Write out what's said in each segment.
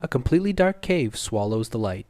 A completely dark cave swallows the light.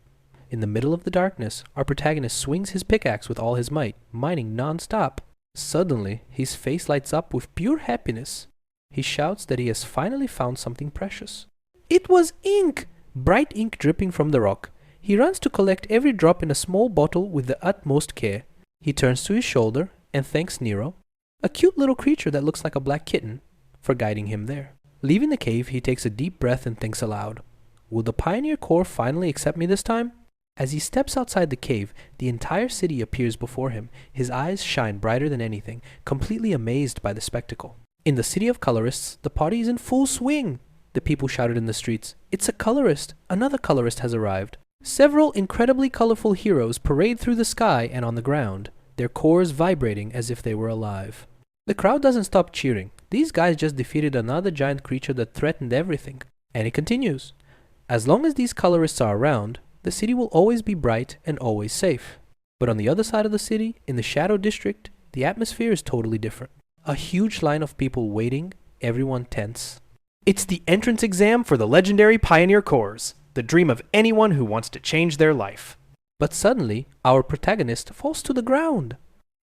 In the middle of the darkness, our protagonist swings his pickaxe with all his might, mining non-stop. Suddenly, his face lights up with pure happiness. He shouts that he has finally found something precious. It was ink! Bright ink dripping from the rock. He runs to collect every drop in a small bottle with the utmost care. He turns to his shoulder and thanks Nero, a cute little creature that looks like a black kitten, for guiding him there. Leaving the cave, he takes a deep breath and thinks aloud. Will the Pioneer Corps finally accept me this time? As he steps outside the cave, the entire city appears before him. His eyes shine brighter than anything, completely amazed by the spectacle. In the city of colorists, the party is in full swing. The people shouted in the streets, "It's a colorist! Another colorist has arrived!" Several incredibly colorful heroes parade through the sky and on the ground, their cores vibrating as if they were alive. The crowd doesn't stop cheering. These guys just defeated another giant creature that threatened everything. And it continues. As long as these colorists are around, the city will always be bright and always safe. But on the other side of the city, in the Shadow District, the atmosphere is totally different. A huge line of people waiting, everyone tense. It's the entrance exam for the legendary Pioneer Corps, the dream of anyone who wants to change their life. But suddenly, our protagonist falls to the ground.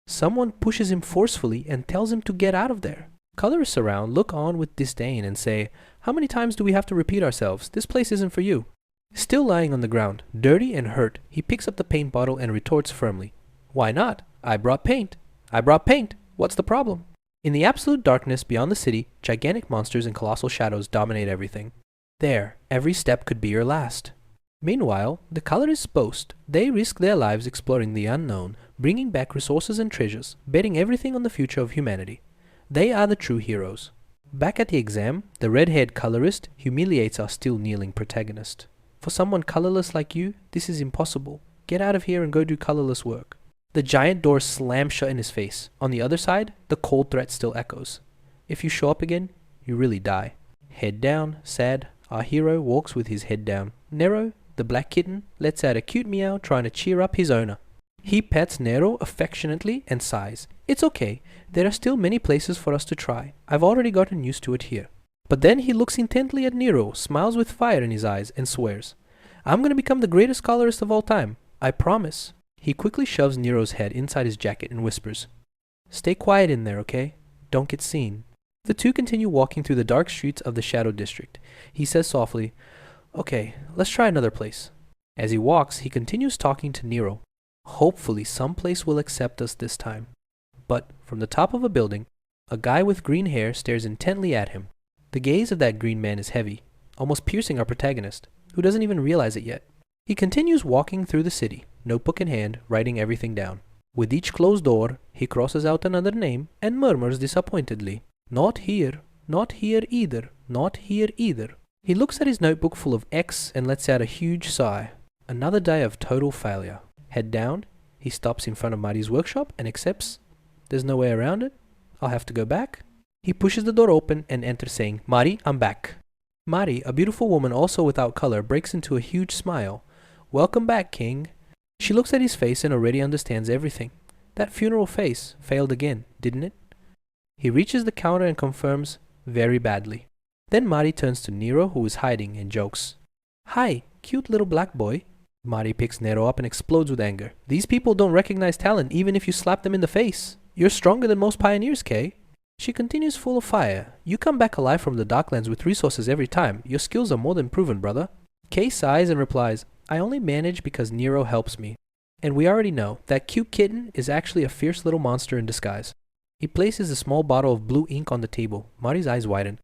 Someone pushes him forcefully and tells him to get out of there. Colorists around look on with disdain and say, "How many times do we have to repeat ourselves? This place isn't for you." Still lying on the ground, dirty and hurt, he picks up the paint bottle and retorts firmly, "Why not? I brought paint. I brought paint. What's the problem?" In the absolute darkness beyond the city, gigantic monsters and colossal shadows dominate everything. There, every step could be your last. Meanwhile, the colorists boast. They risk their lives exploring the unknown, bringing back resources and treasures, betting everything on the future of humanity. They are the true heroes. Back at the exam, the red-haired colorist humiliates our still kneeling protagonist. "For someone colorless like you, this is impossible. Get out of here and go do colorless work." The giant door slams shut in his face. On the other side, the cold threat still echoes. "If you show up again, you really die." Head down, sad, our hero walks with his head down. Nero, the black kitten, lets out a cute meow trying to cheer up his owner. He pets Nero affectionately and sighs. "It's okay, there are still many places for us to try. I've already gotten used to it here." But then he looks intently at Nero, smiles with fire in his eyes, and swears, "I'm gonna become the greatest colorist of all time. I promise." He quickly shoves Nero's head inside his jacket and whispers, "Stay quiet in there, okay? Don't get seen." The two continue walking through the dark streets of the Shadow District. He says softly, "Okay, let's try another place." As he walks, he continues talking to Nero. Hopefully some place will accept us this time. But from the top of a building, a guy with green hair stares intently at him. The gaze of that green man is heavy, almost piercing our protagonist, who doesn't even realize it yet. He continues walking through the city, notebook in hand, writing everything down. With each closed door, he crosses out another name and murmurs disappointedly, "Not here, not here either, not here either." He looks at his notebook full of X and lets out a huge sigh. Another day of total failure. Head down, he stops in front of Mari's workshop and accepts. There's no way around it. I'll have to go back. He pushes the door open and enters saying, "Mari, I'm back." Mari, a beautiful woman also without color, breaks into a huge smile. "Welcome back, King." She looks at his face and already understands everything. That funeral face failed again, didn't it? He reaches the counter and confirms, "Very badly." Then Mari turns to Nero, who is hiding, and jokes, "Hi, cute little black boy." Mari picks Nero up and explodes with anger. "These people don't recognize talent even if you slap them in the face. You're stronger than most pioneers, Kay." She continues full of fire. "You come back alive from the Darklands with resources every time. Your skills are more than proven, brother." Kay sighs and replies, "I only manage because Nero helps me." And we already know that cute kitten is actually a fierce little monster in disguise. He places a small bottle of blue ink on the table. Mari's eyes widen.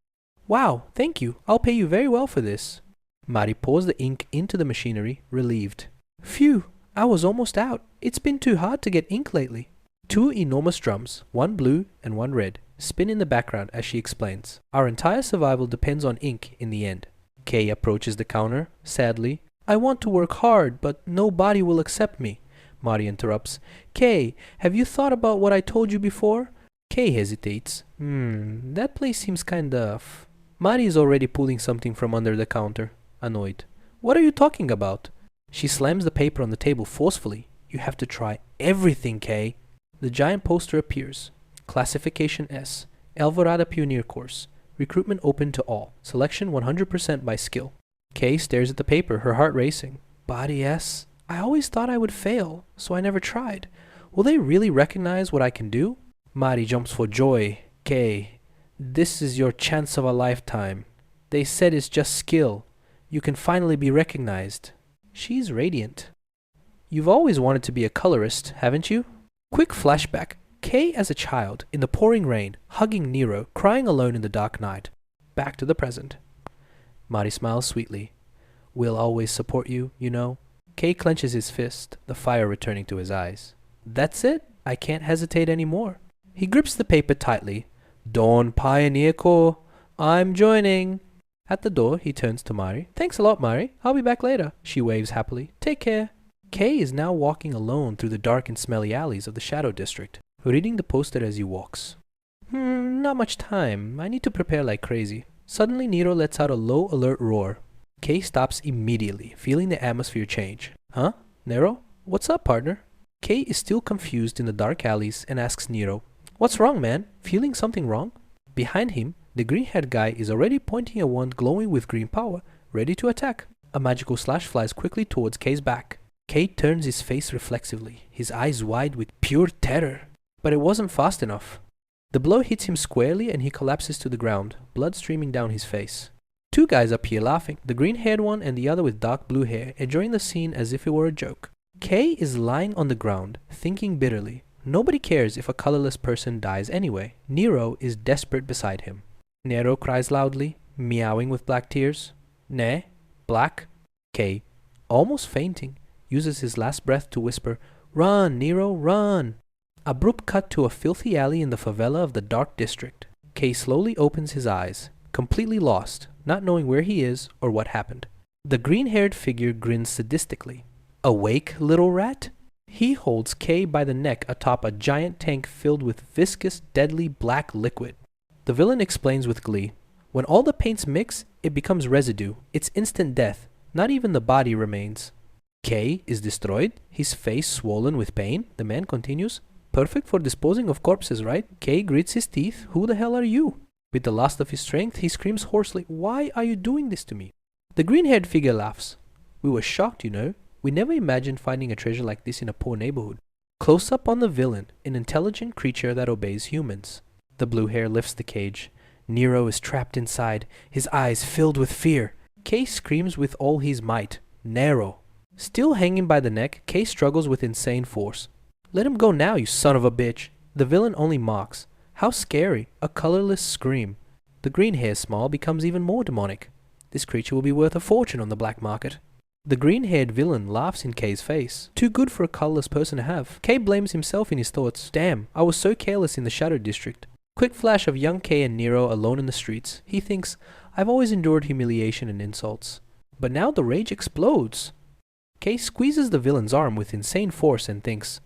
"Wow, thank you. I'll pay you very well for this." Mari pours the ink into the machinery, relieved. "Phew, I was almost out. It's been too hard to get ink lately." Two enormous drums, one blue and one red, spin in the background as she explains. "Our entire survival depends on ink in the end." Kay approaches the counter, sadly. "I want to work hard, but nobody will accept me." Mari interrupts. "Kay, have you thought about what I told you before?" Kay hesitates. That place seems kind of... Mari is already pulling something from under the counter, annoyed. "What are you talking about?" She slams the paper on the table forcefully. "You have to try everything, Kay." The giant poster appears. Classification S. Alvarada Pioneer Course. Recruitment open to all. Selection 100% by skill. Kay stares at the paper, her heart racing. Body S. I always thought I would fail, so I never tried. Will they really recognize what I can do? Mari jumps for joy. Kay, this is your chance of a lifetime. They said it's just skill. You can finally be recognized. She's radiant. You've always wanted to be a colorist, haven't you? Quick flashback. Kay as a child, in the pouring rain, hugging Nero, crying alone in the dark night. Back to the present. Mari smiles sweetly. We'll always support you, you know. Kay clenches his fist, the fire returning to his eyes. That's it. I can't hesitate anymore. He grips the paper tightly. Dawn Pioneer Corps. I'm joining. At the door, he turns to Mari. Thanks a lot, Mari. I'll be back later. She waves happily. Take care. Kay is now walking alone through the dark and smelly alleys of the Shadow District, reading the poster as he walks. Not much time. I need to prepare like crazy. Suddenly, Nero lets out a low, alert roar. Kay stops immediately, feeling the atmosphere change. Huh? Nero? What's up, partner? Kay is still confused in the dark alleys and asks Nero, What's wrong, man? Feeling something wrong? Behind him, the green-haired guy is already pointing a wand glowing with green power, ready to attack. A magical slash flies quickly towards Kay's back. Kay turns his face reflexively, his eyes wide with pure terror. But it wasn't fast enough. The blow hits him squarely and he collapses to the ground, blood streaming down his face. Two guys appear laughing, the green-haired one and the other with dark blue hair, enjoying the scene as if it were a joke. Kay is lying on the ground, thinking bitterly. Nobody cares if a colorless person dies anyway. Nero is desperate beside him. Nero cries loudly, meowing with black tears. Ne? Black? Kay, almost fainting, uses his last breath to whisper, Run, Nero, run! Abrupt cut to a filthy alley in the favela of the Dark District. Kay slowly opens his eyes, completely lost, not knowing where he is or what happened. The green-haired figure grins sadistically. Awake, little rat? He holds Kay by the neck atop a giant tank filled with viscous, deadly black liquid. The villain explains with glee. When all the paints mix, it becomes residue. It's instant death. Not even the body remains. Kay is destroyed, his face swollen with pain. The man continues. Perfect for disposing of corpses, right? Kay grits his teeth. Who the hell are you? With the last of his strength, he screams hoarsely, Why are you doing this to me? The green-haired figure laughs. We were shocked, you know. We never imagined finding a treasure like this in a poor neighborhood. Close up on the villain, an intelligent creature that obeys humans. The blue hair lifts the cage. Nero is trapped inside, his eyes filled with fear. Kay screams with all his might. Nero. Still hanging by the neck, Kay struggles with insane force. Let him go now, you son of a bitch. The villain only mocks. How scary, a colorless scream. The green hair smile becomes even more demonic. This creature will be worth a fortune on the black market. The green-haired villain laughs in Kay's face. Too good for a colorless person to have. Kay blames himself in his thoughts. Damn, I was so careless in the Shadow District. Quick flash of young Kay and Nero alone in the streets. He thinks, I've always endured humiliation and insults. But now the rage explodes. Kay squeezes the villain's arm with insane force and thinks,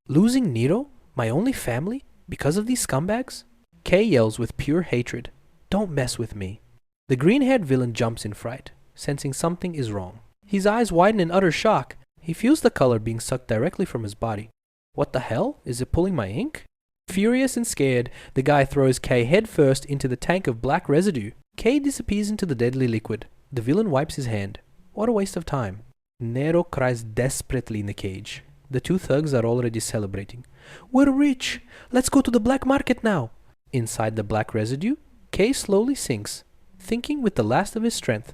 Losing Nero? My only family? Because of these scumbags? Kay yells with pure hatred. Don't mess with me. The green-haired villain jumps in fright, sensing something is wrong. His eyes widen in utter shock. He feels the color being sucked directly from his body. What the hell? Is it pulling my ink? Furious and scared, the guy throws Kay headfirst into the tank of black residue. Kay disappears into the deadly liquid. The villain wipes his hand. What a waste of time. Nero cries desperately in the cage. The two thugs are already celebrating. We're rich! Let's go to the black market now! Inside the black residue, Kay slowly sinks, thinking with the last of his strength.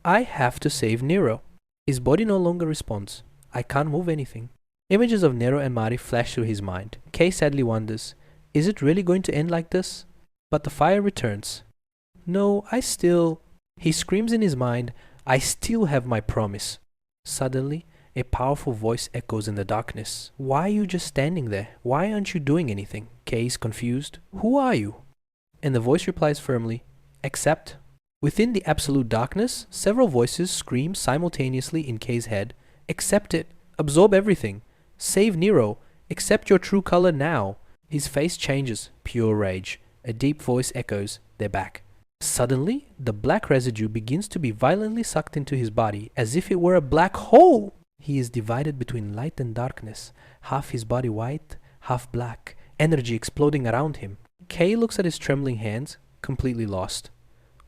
I have to save Nero. His body no longer responds. I can't move anything. Images of Nero and Mari flash through his mind. Kay sadly wonders, is it really going to end like this? But the fire returns. No, He screams in his mind, I still have my promise. Suddenly, a powerful voice echoes in the darkness. Why are you just standing there? Why aren't you doing anything? Kay is confused. Who are you? And the voice replies firmly, Accept. Within the absolute darkness, several voices scream simultaneously in Kay's head. Accept it. Absorb everything. Save Nero. Accept your true color now. His face changes. Pure rage. A deep voice echoes. They're back. Suddenly, the black residue begins to be violently sucked into his body as if it were a black hole. He is divided between light and darkness. Half his body white, half black. Energy exploding around him. Kay looks at his trembling hands, completely lost.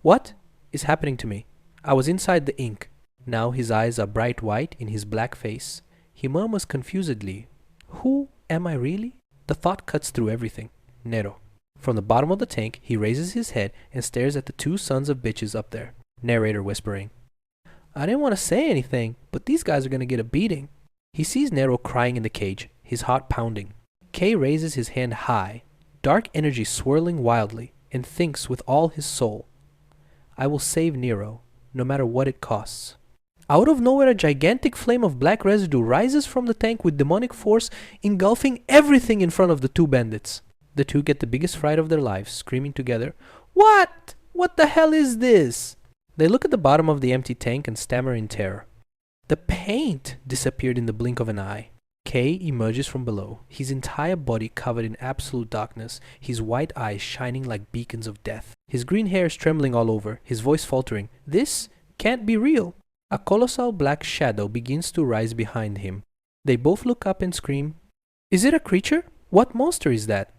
What is happening to me? I was inside the ink. Now his eyes are bright white in his black face. He murmurs confusedly, "Who am I really?" The thought cuts through everything. Nero. From the bottom of the tank, he raises his head and stares at the two sons of bitches up there. Narrator whispering, "I didn't want to say anything, but these guys are going to get a beating." He sees Nero crying in the cage, his heart pounding. K raises his hand high, dark energy swirling wildly, and thinks with all his soul, "I will save Nero, no matter what it costs." Out of nowhere, a gigantic flame of black residue rises from the tank with demonic force, engulfing everything in front of the two bandits. The two get the biggest fright of their lives, screaming together, "What? What the hell is this?" They look at the bottom of the empty tank and stammer in terror. The paint disappeared in the blink of an eye. K emerges from below, his entire body covered in absolute darkness, his white eyes shining like beacons of death. His green hair is trembling all over, his voice faltering. This can't be real. A colossal black shadow begins to rise behind him. They both look up and scream, "Is it a creature? What monster is that?"